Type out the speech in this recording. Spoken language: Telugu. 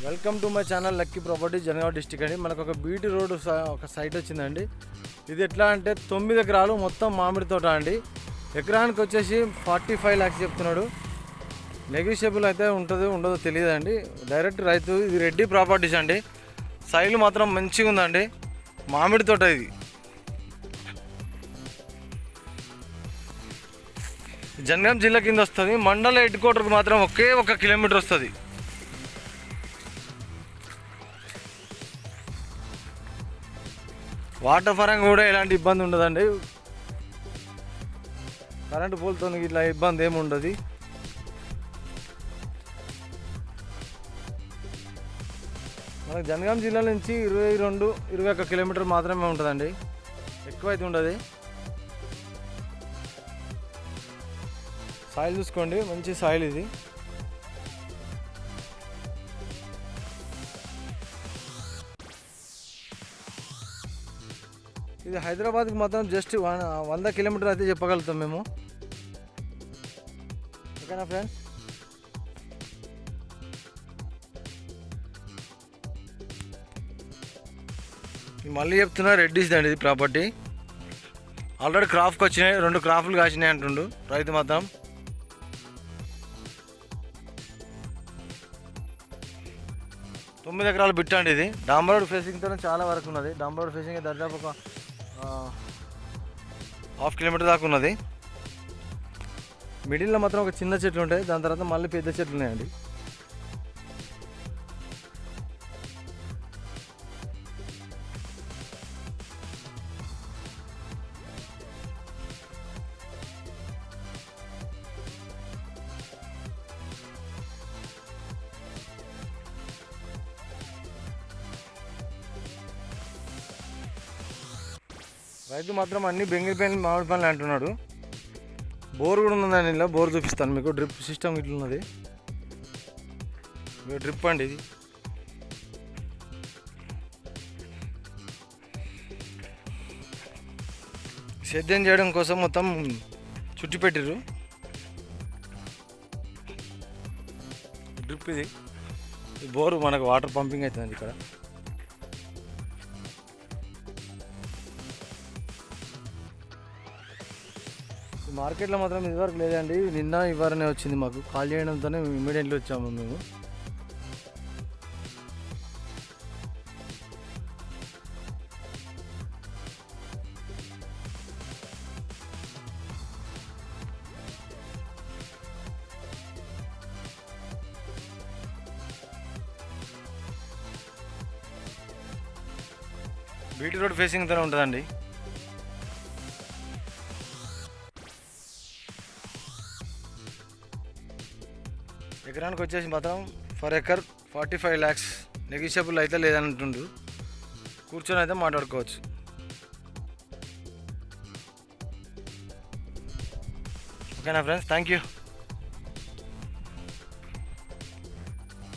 Welcome to my channel lucky property Jangaon district అండి. మనకు ఒక బీటీ రోడ్ ఒక సైట్ వచ్చిందండి. ఇది ఎట్లా అంటే 9 ఎకరాలు మొత్తం మామిడి తోట అండి. ఎకరానికి వచ్చేసి 45 lakhs చెప్తున్నాడు. నెగోషియబుల్ అయితే ఉంటుందో ఉండదో తెలియదండి. డైరెక్ట్ రైతు. ఇది రెడ్డి ప్రాపర్టీస్ అండి. సైలు మాత్రం మంచిగా ఉందండి. మామిడి తోట ఇది. జనగాం జిల్లా కింద వస్తుంది. మండల హెడ్ క్వార్టర్కి మాత్రం ఒకే 1 కిలోమీటర్ వస్తుంది. వాటర్ పరంగా కూడా ఎలాంటి ఇబ్బంది ఉండదండి. కరెంటు పోల్తో ఇట్లా ఇబ్బంది ఏమి ఉండదు. మనకు జనగాం జిల్లా నుంచి 22-21 కిలోమీటర్ మాత్రమే ఉంటుందండి. ఎక్కువైతే ఉండదు. సాయిల్ చూసుకోండి, మంచి సాయిల్ ఇది. ఇది హైదరాబాద్కి మాత్రం జస్ట్ 100 కిలోమీటర్ అయితే చెప్పగలుగుతాం మేము. ఓకేనా ఫ్రెండ్స్? మళ్ళీ చెప్తున్నా, రెడ్డిస్ అండి ఇది ప్రాపర్టీ. ఆల్రెడీ క్రాప్కి వచ్చినాయి, 2 క్రాప్లు కాసినాయి అంటుండు రైతు మాత్రం. తొమ్మిది ఎకరాలు బిట్ అండి ఇది. డాంబర్ రోడ్ ఫేసింగ్తో చాలా వరకు ఉన్నది. డాంబర్ రోడ్ ఫేసింగ్ దాదాపు ఒక 1/2 కిలోమీటర్ దాకా ఉన్నది. మిడిల్లో మాత్రం ఒక చిన్న చెట్లు ఉంటాయి, దాని తర్వాత మళ్ళీ పెద్ద చెట్లు ఉన్నాయండి. రైతు మాత్రం అన్ని బెంగళూరు పైన మామిడి పనులు అంటున్నాడు. బోర్ కూడా ఉందండి. ఇలా బోర్ చూపిస్తాను మీకు. డ్రిప్ సిస్టమ్ ఇట్లా ఉన్నది. డ్రిప్ అండి ఇది. సేద్యం చేయడం కోసం మొత్తం చుట్టి పెట్టిర్రు. డ్రిప్ ఇది. బోరు మనకు వాటర్ పంపింగ్ అవుతుంది ఇక్కడ. మార్కెట్లో మాత్రం ఇదివరకు లేదండి. నిన్న ఇవ్వరనే వచ్చింది మాకు. కాల్ చేయడంతోనే ఇమీడియట్లీ వచ్చాము మేము. బీటీ రోడ్ ఫేసింగ్తోనే ఉంటుందండి. ఎకరానికి వచ్చేసి మాత్రం ఫర్ ఎకర్ 45 lakhs. నెగోషియబుల్ అయితే లేదంటుండు. కూర్చొని అయితే మాట్లాడుకోవచ్చు. ఓకేనా ఫ్రెండ్స్? Thank you.